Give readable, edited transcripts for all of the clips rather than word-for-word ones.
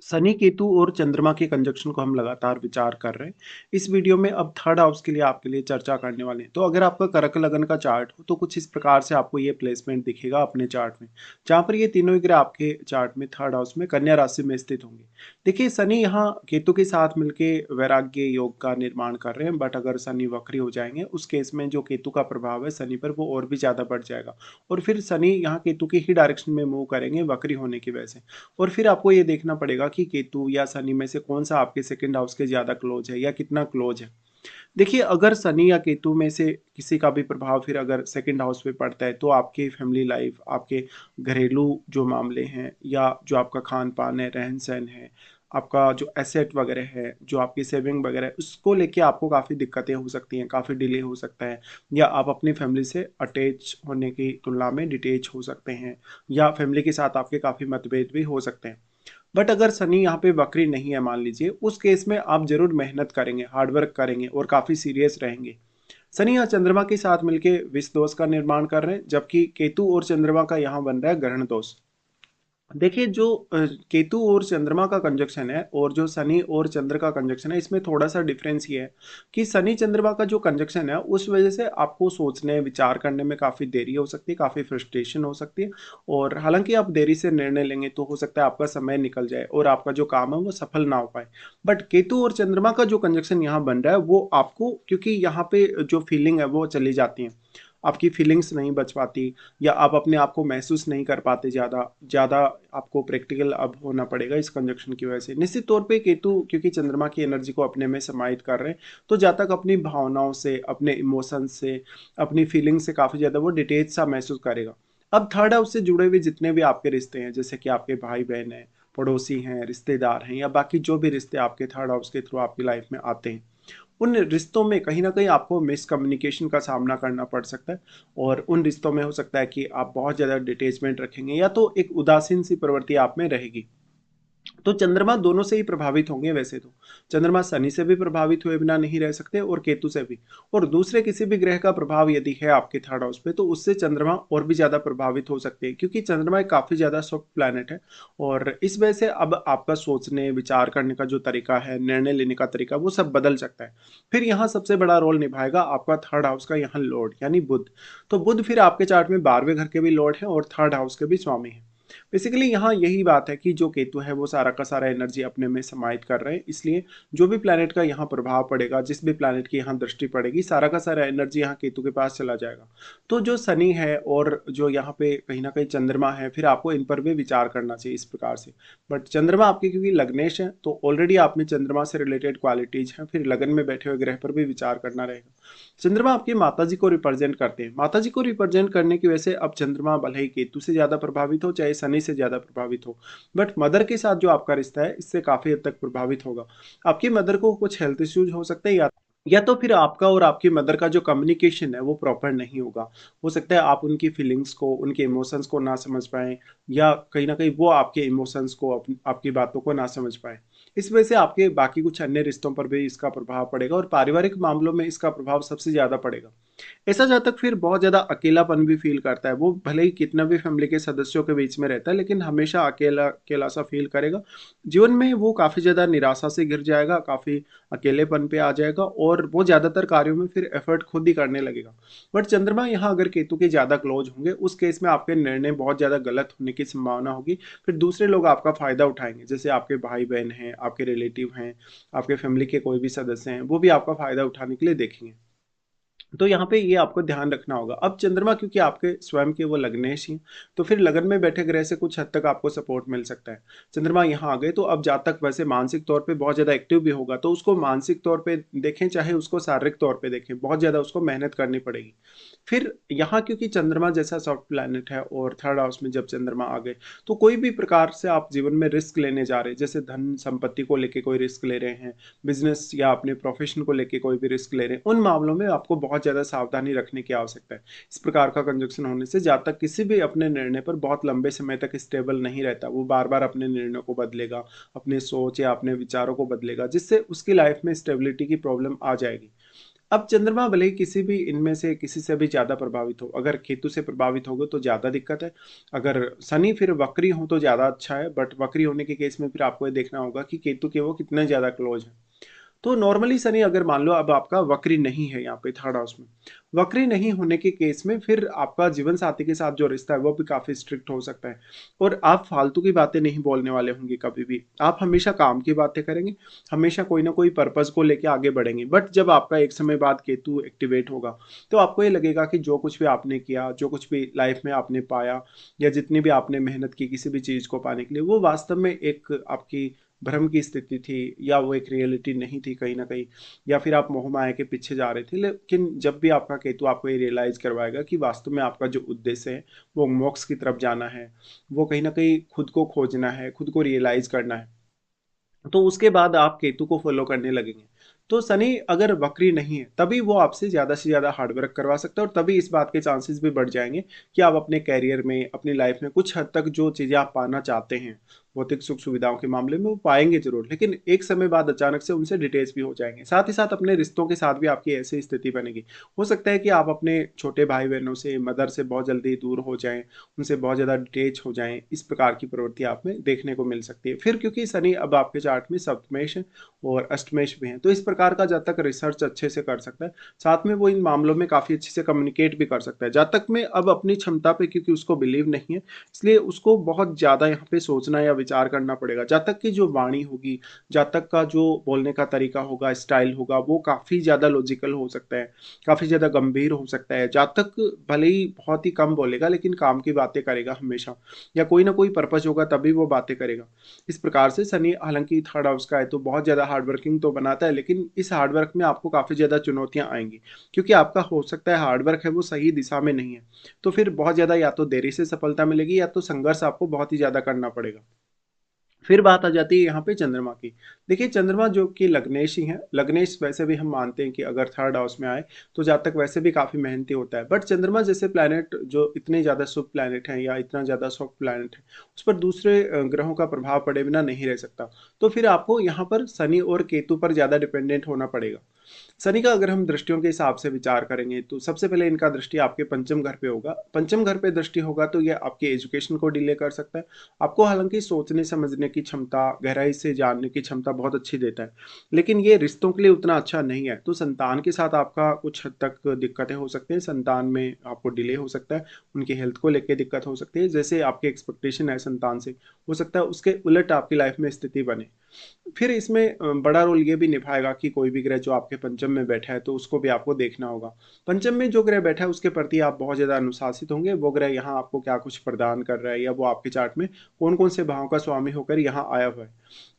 शनि केतु और चंद्रमा के कंजक्शन को हम लगातार विचार कर रहे हैं। इस वीडियो में अब थर्ड हाउस के लिए आपके लिए चर्चा करने वाले हैं। तो अगर आपका कर्क लगन का चार्ट हो तो कुछ इस प्रकार से आपको ये प्लेसमेंट दिखेगा अपने चार्ट में, जहाँ पर ये तीनों ही ग्रह आपके चार्ट में थर्ड हाउस में कन्या राशि में स्थित होंगे। देखिए, शनि यहाँ केतु के साथ मिलके वैराग्य योग का निर्माण कर रहे हैं, बट अगर शनि वक्री हो जाएंगे उस केस में जो केतु का प्रभाव है शनि पर वो और भी ज्यादा बढ़ जाएगा। और फिर शनि यहाँ केतु की ही डायरेक्शन में मूव करेंगे वक्री होने की वजह से। और फिर आपको ये देखना पड़ेगा कि केतु या शनि में से कौन सा आपके सेकंड हाउस के ज़्यादा क्लोज है या कितना क्लोज है। देखिए, अगर शनि या केतु में से किसी का भी प्रभाव फिर अगर सेकंड हाउस पे पड़ता है तो आपकी फैमिली लाइफ, आपके घरेलू जो मामले हैं या जो आपका खान-पान है, रहन-सहन है, आपका जो एसेट वगैरह है, जो आपकी सेविंग वगैरह है, उसको लेके आपको काफ़ी दिक्कतें हो सकती हैं, काफ़ी डिले हो सकता है, या आप अपनी फैमिली से अटैच होने की तुलना में डिटैच हो सकते हैं, या फैमिली के साथ आपके काफ़ी मतभेद भी हो सकते हैं। बट अगर शनि यहाँ पे वक्री नहीं है मान लीजिए, उस केस में आप ज़रूर मेहनत करेंगे, हार्ड वर्क करेंगे और काफ़ी सीरियस रहेंगे। शनि यहाँ चंद्रमा के साथ मिलके विष दोष का निर्माण कर रहे हैं, जबकि केतु और चंद्रमा का यहाँ बन रहा है ग्रहण दोष। देखिए, जो केतु और चंद्रमा का कंजक्शन है और जो शनि और चंद्र का कंजक्शन है, इसमें थोड़ा सा डिफरेंस ये है कि शनि चंद्रमा का जो कंजक्शन है उस वजह से आपको सोचने विचार करने में काफ़ी देरी हो सकती है, काफ़ी फ्रस्ट्रेशन हो सकती है। और हालांकि आप देरी से निर्णय लेंगे तो हो सकता है आपका समय निकल जाए और आपका जो काम है वो सफल ना हो पाए। बट केतु और चंद्रमा का जो कंजक्शन यहाँ बन रहा है वो आपको, क्योंकि यहाँ पे जो फीलिंग है वो चली जाती है, आपकी फीलिंग्स नहीं बच पाती, या आप अपने आप को महसूस नहीं कर पाते ज़्यादा ज़्यादा। आपको प्रैक्टिकल अब होना पड़ेगा इस कंजक्शन की वजह से। निश्चित तौर पे केतु क्योंकि चंद्रमा की एनर्जी को अपने में समाहित कर रहे हैं, तो जहाँ तक अपनी भावनाओं से, अपने इमोशंस से, अपनी फीलिंग से काफ़ी ज़्यादा वो डिटेच सा महसूस करेगा। अब थर्ड हाउस से जुड़े हुए जितने भी आपके रिश्ते हैं, जैसे कि आपके भाई बहन हैं, पड़ोसी हैं, रिश्तेदार हैं, या बाकी जो भी रिश्ते आपके थर्ड हाउस के थ्रू आपकी लाइफ में आते हैं, उन रिश्तों में कहीं न कहीं आपको मिसकम्युनिकेशन का सामना करना पड़ सकता है। और उन रिश्तों में हो सकता है कि आप बहुत ज़्यादा डिटैचमेंट रखेंगे या तो एक उदासीन सी प्रवृत्ति आप में रहेगी। तो चंद्रमा दोनों से ही प्रभावित होंगे वैसे तो। चंद्रमा शनि से भी प्रभावित हुए बिना नहीं रह सकते और केतु से भी। और दूसरे किसी भी ग्रह का प्रभाव यदि है आपके थर्ड हाउस पे तो उससे चंद्रमा और भी ज़्यादा प्रभावित हो सकते हैं, क्योंकि चंद्रमा एक काफ़ी ज़्यादा सॉफ्ट प्लैनेट है। और इस वजह से अब आपका सोचने, विचार करने का जो तरीका है, निर्णय लेने का तरीका, वो सब बदल सकता है। फिर यहाँ सबसे बड़ा रोल निभाएगा आपका थर्ड हाउस का यहाँ लॉर्ड यानी बुध। तो बुध फिर आपके चार्ट में 12वें घर के भी लॉर्ड हैं और थर्ड हाउस के भी स्वामी हैं। बेसिकली यहाँ यही बात है कि जो केतु है वो सारा का सारा एनर्जी अपने में समाहित कर रहे हैं, इसलिए जो भी प्लैनेट का यहाँ प्रभाव पड़ेगा, जिस भी प्लैनेट की यहाँ दृष्टि पड़ेगी, सारा का सारा एनर्जी यहाँ केतु के पास चला जाएगा। तो जो शनि है और जो यहाँ पे कहीं ना कहीं चंद्रमा है, फिर आपको इन पर भी विचार करना चाहिए इस प्रकार से। बट चंद्रमा आपके क्योंकि लग्नेश है तो ऑलरेडी आप में चंद्रमा से रिलेटेड क्वालिटीज हैं, फिर लगन में बैठे हुए ग्रह पर भी विचार करना रहेगा। चंद्रमा आपकी माता जी को रिप्रेजेंट करते हैं। माता जी को रिप्रेजेंट करने की वजह से अब चंद्रमा भले ही केतु से ज़्यादा प्रभावित हो चाहे शनि से ज़्यादा प्रभावित हो, बट मदर के साथ जो आपका रिश्ता है इससे काफ़ी हद तक प्रभावित होगा। आपकी मदर को कुछ हेल्थ इश्यूज हो सकते हैं, या तो फिर आपका और आपकी मदर का जो कम्युनिकेशन है वो प्रॉपर नहीं होगा। हो सकता है आप उनकी फीलिंग्स को, उनके इमोशंस को ना समझ पाएँ, या कहीं न कहीं वो आपके इमोशंस को, आपकी बातों को ना समझ पाएँ। इस वजह से आपके बाकी कुछ अन्य रिश्तों पर भी इसका प्रभाव पड़ेगा और पारिवारिक मामलों में इसका प्रभाव सबसे ज़्यादा पड़ेगा। ऐसा जातक फिर बहुत ज़्यादा अकेलापन भी फ़ील करता है। वो भले ही कितना भी फैमिली के सदस्यों के बीच में रहता है, लेकिन हमेशा अकेला-सा फ़ील करेगा। जीवन में वो काफ़ी ज़्यादा निराशा से घिर जाएगा, काफ़ी अकेलेपन पे आ जाएगा और वो ज़्यादातर कार्यों में फिर एफ़र्ट खुद ही करने लगेगा। बट चंद्रमा यहाँ अगर केतु के ज़्यादा क्लोज़ होंगे, उस केस में आपके निर्णय बहुत ज़्यादा गलत होने की संभावना होगी। फिर दूसरे लोग आपका फ़ायदा उठाएँगे, जैसे आपके भाई-बहन हैं, आपके रिलेटिव हैं, आपके फैमिली के कोई भी सदस्य हैं, वो भी आपका फ़ायदा उठाने के लिए देखेंगे। तो यहाँ पे ये आपको ध्यान रखना होगा। अब चंद्रमा क्योंकि आपके स्वयं के वो लग्नेश ही हैं, तो फिर लगन में बैठे ग्रह से कुछ हद तक आपको सपोर्ट मिल सकता है। चंद्रमा यहाँ आ गए तो अब जातक वैसे मानसिक तौर पे बहुत ज़्यादा एक्टिव भी होगा, तो उसको मानसिक तौर पे देखें चाहे उसको शारीरिक तौर पे देखें, बहुत ज़्यादा उसको मेहनत करनी पड़ेगी। फिर यहाँ क्योंकि चंद्रमा जैसा सॉफ्ट प्लैनेट है और थर्ड हाउस में जब चंद्रमा आ गए, तो कोई भी प्रकार से आप जीवन में रिस्क लेने जा रहे हैं, जैसे धन संपत्ति को लेके कोई रिस्क ले रहे हैं, बिजनेस या अपने प्रोफेशन को लेके कोई भी रिस्क ले रहे हैं, उन मामलों में आपको बहुत ज़्यादा सावधानी रखने की आवश्यकता है। इस प्रकार का कंजक्शन होने से जातक किसी भी अपने निर्णय पर बहुत लंबे समय तक स्टेबल नहीं रहता। वो बार-बार अपने निर्णयों को बदलेगा, अपने सोच या अपने विचारों को बदलेगा, जिससे उसकी लाइफ में स्टेबिलिटी की प्रॉब्लम आ जाएगी। अब चंद्रमा भले ही किसी भी इनमें से किसी से भी ज़्यादा प्रभावित हो, अगर केतु से प्रभावित होगे तो ज़्यादा दिक्कत है, अगर शनि फिर वक्री हो तो ज़्यादा अच्छा है, बट वक्री होने के केस में फिर आपको ये देखना होगा कि केतु के वो कितने ज़्यादा क्लोज हैं। तो नॉर्मली शनि अगर मान लो अब आपका वक्री नहीं है यहाँ पे थर्ड हाउस में, वक्री नहीं होने के केस में फिर आपका जीवन साथी के साथ जो रिश्ता है वो भी काफी स्ट्रिक्ट हो सकता है, और आप फालतू की बातें नहीं बोलने वाले होंगे कभी भी, आप हमेशा काम की बातें करेंगे, हमेशा कोई ना कोई पर्पज को लेके आगे बढ़ेंगे। बट जब आपका एक समय बाद केतु एक्टिवेट होगा तो आपको ये लगेगा कि जो कुछ भी आपने किया, जो कुछ भी लाइफ में आपने पाया, या जितनी भी आपने मेहनत की किसी भी चीज को पाने के लिए, वो वास्तव में एक आपकी भ्रम की स्थिति थी, या वो एक रियलिटी नहीं थी कहीं ना कहीं, या फिर आप मोह माया के पीछे जा रहे थे। लेकिन जब भी आपका केतु आपको ये रियलाइज करवाएगा कि वास्तव में आपका जो उद्देश्य है वो मोक्ष की तरफ जाना है, वो कहीं ना कहीं खुद को खोजना है, खुद को रियलाइज करना है, तो उसके बाद आप केतु को फॉलो करने लगेंगे। तो शनि अगर वक्री नहीं है तभी वो आपसे से ज्यादा हार्डवर्क करवा सकता है, और तभी इस बात के चांसेस भी बढ़ जाएंगे कि आप अपने कैरियर में, अपनी लाइफ में कुछ हद तक जो चीजें आप पाना चाहते हैं भौतिक सुख सुविधाओं के मामले में, वो पाएंगे जरूर, लेकिन एक समय बाद अचानक से उनसे डिटेच भी हो जाएंगे। साथ ही साथ अपने रिश्तों के साथ भी आपकी ऐसी स्थिति बनेगी। हो सकता है कि आप अपने छोटे भाई बहनों से, मदर से बहुत जल्दी दूर हो जाएं, उनसे बहुत ज़्यादा डिटेच हो जाएं, इस प्रकार की प्रवृत्ति आप में देखने को मिल सकती है। फिर क्योंकि शनि अब आपके चार्ट में सप्तमेश है और अष्टमेश भी है, तो इस प्रकार का जब तक रिसर्च अच्छे से कर सकता है, साथ में वो इन मामलों में काफ़ी अच्छे से कम्युनिकेट भी कर सकता है। जातक में अब अपनी क्षमता पे क्योंकि उसको बिलीव नहीं है, इसलिए उसको बहुत ज़्यादा यहाँ पे सोचना या विचार करना पड़ेगा। जातक की जो वाणी होगी, जातक का जो बोलने का तरीका होगा, स्टाइल होगा, वो काफ़ी ज़्यादा लॉजिकल हो सकता है, काफ़ी ज़्यादा गंभीर हो सकता है। जातक भले ही बहुत ही कम बोलेगा लेकिन काम की बातें करेगा हमेशा, या कोई ना कोई पर्पज होगा तभी वो बातें करेगा। इस प्रकार से शनि हालांकि थर्ड हाउस का है तो बहुत ज़्यादा हार्डवर्किंग तो बनाता है, लेकिन इस हार्डवर्क में आपको काफ़ी ज़्यादा चुनौतियां आएंगी, क्योंकि आपका हो सकता है हार्डवर्क है वो सही दिशा में नहीं है, तो फिर बहुत ज़्यादा या तो देरी से सफलता मिलेगी, या तो संघर्ष आपको बहुत ही ज़्यादा करना पड़ेगा। फिर बात आ जाती है यहाँ पे चंद्रमा की। देखिए चंद्रमा जो कि लग्नेश ही है, लग्नेश वैसे भी हम मानते हैं कि अगर थर्ड हाउस में आए तो जातक वैसे भी काफ़ी मेहनती होता है, बट चंद्रमा जैसे प्लैनेट जो इतने ज़्यादा शुभ प्लैनेट हैं या इतना ज़्यादा सॉफ्ट प्लैनेट है, उस पर दूसरे ग्रहों का प्रभाव पड़े बिना नहीं रह सकता। तो फिर आपको यहाँ पर शनि और केतु पर ज़्यादा डिपेंडेंट होना पड़ेगा। शनि का अगर हम दृष्टियों के हिसाब से विचार करेंगे तो सबसे पहले इनका दृष्टि आपके पंचम घर पे होगा। पंचम घर पे दृष्टि होगा तो ये आपके एजुकेशन को डिले कर सकता है। आपको हालांकि सोचने समझने की क्षमता, गहराई से जानने की क्षमता बहुत अच्छी देता है, लेकिन ये रिश्तों के लिए उतना अच्छा नहीं है। तो संतान के साथ आपका कुछ हद तक दिक्कतें हो सकती हैं, संतान में आपको डिले हो सकता है, उनकी हेल्थ को लेकर दिक्कत हो सकती है, जैसे आपके एक्सपेक्टेशन है संतान से, हो सकता है उसके उलट आपकी लाइफ में स्थिति बने। फिर इसमें बड़ा रोल ये भी निभाएगा कि कोई भी ग्रह जो आपके पंचम में बैठा है तो उसको भी आपको देखना होगा। पंचम में जो ग्रह बैठा है उसके प्रति आप बहुत ज़्यादा अनुशासित होंगे, वो ग्रह यहाँ आपको क्या कुछ प्रदान कर रहा है, या वो आपके चार्ट में कौन कौन से भावों का स्वामी होकर यहाँ आया हुआ है।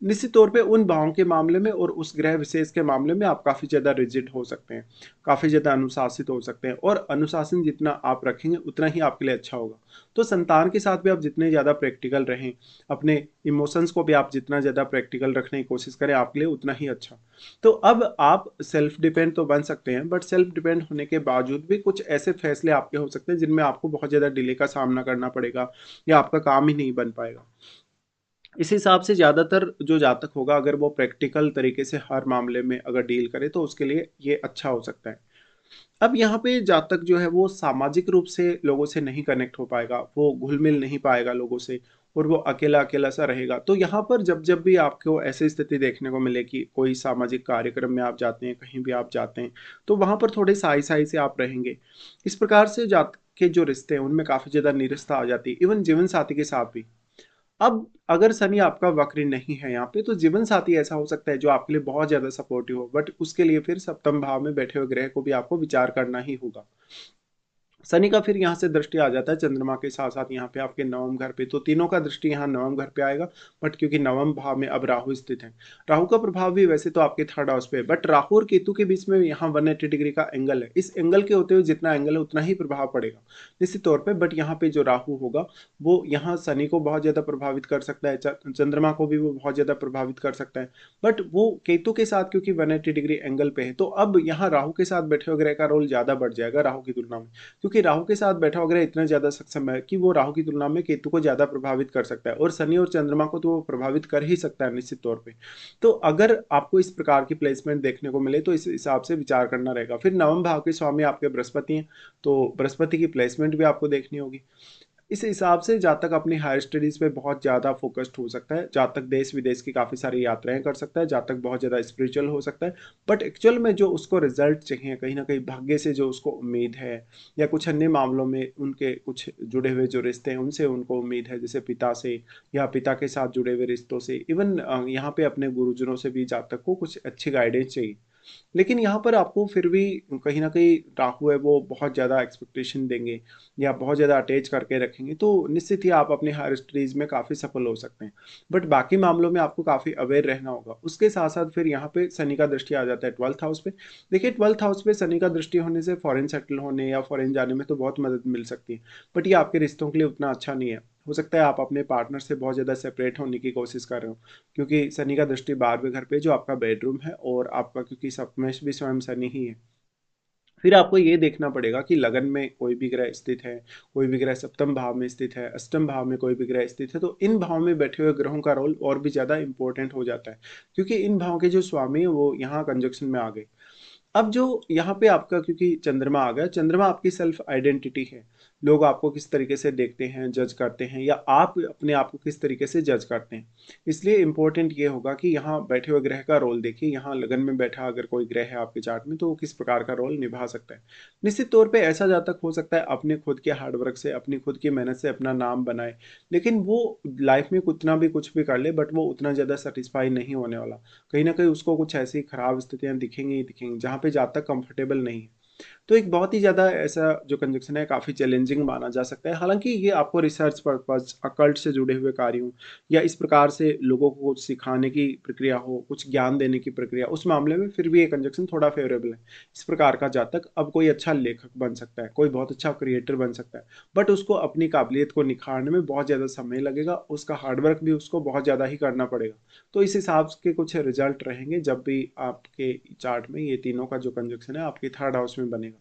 निश्चित तौर पे उन भावों के मामले में और उस ग्रह विशेष के मामले में आप काफ़ी ज़्यादा रिजिड हो सकते हैं, काफ़ी ज़्यादा अनुशासित हो सकते हैं, और अनुशासन जितना आप रखेंगे उतना ही आपके लिए अच्छा होगा। तो संतान के साथ भी आप जितने ज़्यादा प्रैक्टिकल रहें, अपने इमोशंस को भी आप जितना ज़्यादा प्रैक्टिकल रखने की कोशिश करें, आपके लिए उतना ही अच्छा। तो अब आप सेल्फ डिपेंड तो बन सकते हैं, बट सेल्फ डिपेंड होने के बावजूद भी कुछ ऐसे फैसले आपके हो सकते हैं जिनमें आपको बहुत ज़्यादा डिले का सामना करना पड़ेगा, या आपका काम ही नहीं बन पाएगा। इस हिसाब से ज़्यादातर जो जातक होगा अगर वो प्रैक्टिकल तरीके से हर मामले में अगर डील करे तो उसके लिए ये अच्छा हो सकता है। अब यहाँ पे जातक जो है वो सामाजिक रूप से लोगों से नहीं कनेक्ट हो पाएगा, वो घुल मिल नहीं पाएगा लोगों से, और वो अकेला अकेला सा रहेगा। तो यहाँ पर जब जब भी आपको ऐसी स्थिति देखने को मिले कि कोई सामाजिक कार्यक्रम में आप जाते हैं, कहीं भी आप जाते हैं, तो वहाँ पर थोड़े साई साई से आप रहेंगे। इस प्रकार से जातक के जो रिश्ते हैं उनमें काफ़ी ज़्यादा निरस्ता आ जाती है, इवन जीवन साथी के साथ भी। अब अगर शनि आपका वक्री नहीं है यहाँ पे तो जीवन साथी ऐसा हो सकता है जो आपके लिए बहुत ज्यादा सपोर्टिव हो, बट उसके लिए फिर सप्तम भाव में बैठे हुए ग्रह को भी आपको विचार करना ही होगा। शनि का फिर यहाँ से दृष्टि आ जाता है चंद्रमा के साथ साथ यहाँ पे आपके नवम घर पे, तो तीनों का दृष्टि यहाँ नवम घर पे आएगा। बट क्योंकि नवम भाव में अब राहु स्थित है, राहु का प्रभाव भी वैसे तो आपके थर्ड हाउस पे है, बट राहु और केतु के बीच में यहाँ 180 डिग्री का एंगल है। इस एंगल के होते हुए जितना एंगल है उतना ही प्रभाव पड़ेगा निश्चित तौर पर। बट यहाँ पे जो राहु होगा वो यहाँ शनि को बहुत ज्यादा प्रभावित कर सकता है, चंद्रमा को भी वो बहुत ज्यादा प्रभावित कर सकता है, बट वो केतु के साथ क्योंकि 180 डिग्री एंगल पे है, तो अब यहाँ राहु के साथ बैठे हुए ग्रह का रोल ज्यादा बढ़ जाएगा राहु की तुलना में, क्योंकि क्योंकि राहु के साथ बैठा हुआ ग्रह इतना ज़्यादा सक्षम है कि वो राहु की तुलना में केतु को ज़्यादा प्रभावित कर सकता है, और शनि और चंद्रमा को तो वो प्रभावित कर ही सकता है निश्चित तौर पे। तो अगर आपको इस प्रकार की प्लेसमेंट देखने को मिले तो इस हिसाब से विचार करना रहेगा। फिर नवम भाव के स्वामी आपके बृहस्पति हैं, तो बृहस्पति की प्लेसमेंट भी आपको देखनी होगी। इस हिसाब से जातक अपनी हायर स्टडीज़ पे बहुत ज़्यादा फ़ोकस्ड हो सकता है, जातक देश-विदेश की काफ़ी सारी यात्राएँ कर सकता है, जातक बहुत ज़्यादा स्पिरिचुअल हो सकता है। बट एक्चुअल में जो उसको रिज़ल्ट चाहिए, कहीं न कहीं भाग्य से जो उसको उम्मीद है, या कुछ अन्य मामलों में उनके कुछ जुड़े हुए जो रिश्ते हैं, उनसे उनको उम्मीद है, जैसे पिता से या पिता के साथ जुड़े हुए रिश्तों से, इवन यहाँ पे अपने गुरुजनों से भी जातक को कुछ अच्छी गाइडेंस चाहिए। लेकिन यहाँ पर आपको फिर भी कहीं न कहीं राहु है वो बहुत ज़्यादा एक्सपेक्टेशन देंगे या बहुत ज़्यादा अटैच करके रखेंगे, तो निश्चित ही आप अपनी हायर स्टडीज़ में काफ़ी सफल हो सकते हैं। बट बाकी मामलों में आपको काफ़ी अवेयर रहना होगा। उसके साथ-साथ फिर यहाँ पे शनि का दृष्टि आ जाता है 12th हाउस पे। देखिए 12th हाउस पे शनि का दृष्टि होने से फॉरेन सेटल होने या फॉरेन जाने में तो बहुत मदद मिल सकती है। बट ये आपके रिश्तों के लिए उतना अच्छा नहीं है। हो सकता है आप अपने पार्टनर से बहुत ज़्यादा सेपरेट होने की कोशिश कर रहे हो। क्योंकि शनि का दृष्टि 12वें घर पे जो आपका बेडरूम है, और आपका क्योंकि सप्तमें भी स्वयं शनि ही है। फिर आपको ये देखना पड़ेगा कि लगन में कोई भी ग्रह स्थित है, कोई भी ग्रह सप्तम भाव में स्थित है, अष्टम भाव में कोई भी ग्रह स्थित है, तो इन भाव में बैठे हुए ग्रहों का रोल और भी ज़्यादा इंपॉर्टेंट हो जाता है। क्योंकि इन भावों के जो स्वामी हैं वो यहाँ कंजक्शन में आ गए। अब जो यहाँ पे आपका क्योंकि चंद्रमा आ गया, चंद्रमा आपकी सेल्फ आइडेंटिटी है। लोग आपको किस तरीके से देखते हैं, जज करते हैं, या आप अपने आप को किस तरीके से जज करते हैं। इसलिए इम्पोर्टेंट ये होगा कि यहाँ बैठे हुए ग्रह का रोल देखिए, यहाँ लगन में बैठा अगर कोई ग्रह है आपके चार्ट में तो वो किस प्रकार का रोल निभा सकता है। निश्चित तौर पे ऐसा जातक हो सकता है अपने खुद के हार्ड वर्क से, अपनी खुद की मेहनत से अपना नाम बनाए, लेकिन वो लाइफ में कितना भी कुछ भी कर ले बट वो उतना ज़्यादा सेटिस्फाई नहीं होने वाला। कहीं न कहीं उसको कुछ ऐसी खराब स्थितियाँ दिखेंगी ही दिखेंगी, जहाँ पे जातक कंफर्टेबल नहीं है। तो एक बहुत ही ज़्यादा ऐसा जो कंजक्शन है काफ़ी चैलेंजिंग माना जा सकता है। हालाँकि ये आपको रिसर्च पर्पज़, अकल्ट से जुड़े हुए कार्यों या इस प्रकार से लोगों को कुछ सिखाने की प्रक्रिया हो, कुछ ज्ञान देने की प्रक्रिया, उस मामले में फिर भी ये कंजक्शन थोड़ा फ़ेवरेबल है। इस प्रकार का जातक अब कोई अच्छा लेखक बन सकता है, कोई बहुत अच्छा क्रिएटर बन सकता है, बट उसको अपनी काबिलियत को निखारने में बहुत ज़्यादा समय लगेगा, उसका हार्ड वर्क भी उसको बहुत ज़्यादा ही करना पड़ेगा। तो इस हिसाब के कुछ रिज़ल्ट रहेंगे जब भी आपके चार्ट में ये तीनों का जो कंजक्शन है आपके 3rd हाउस में बनेगा।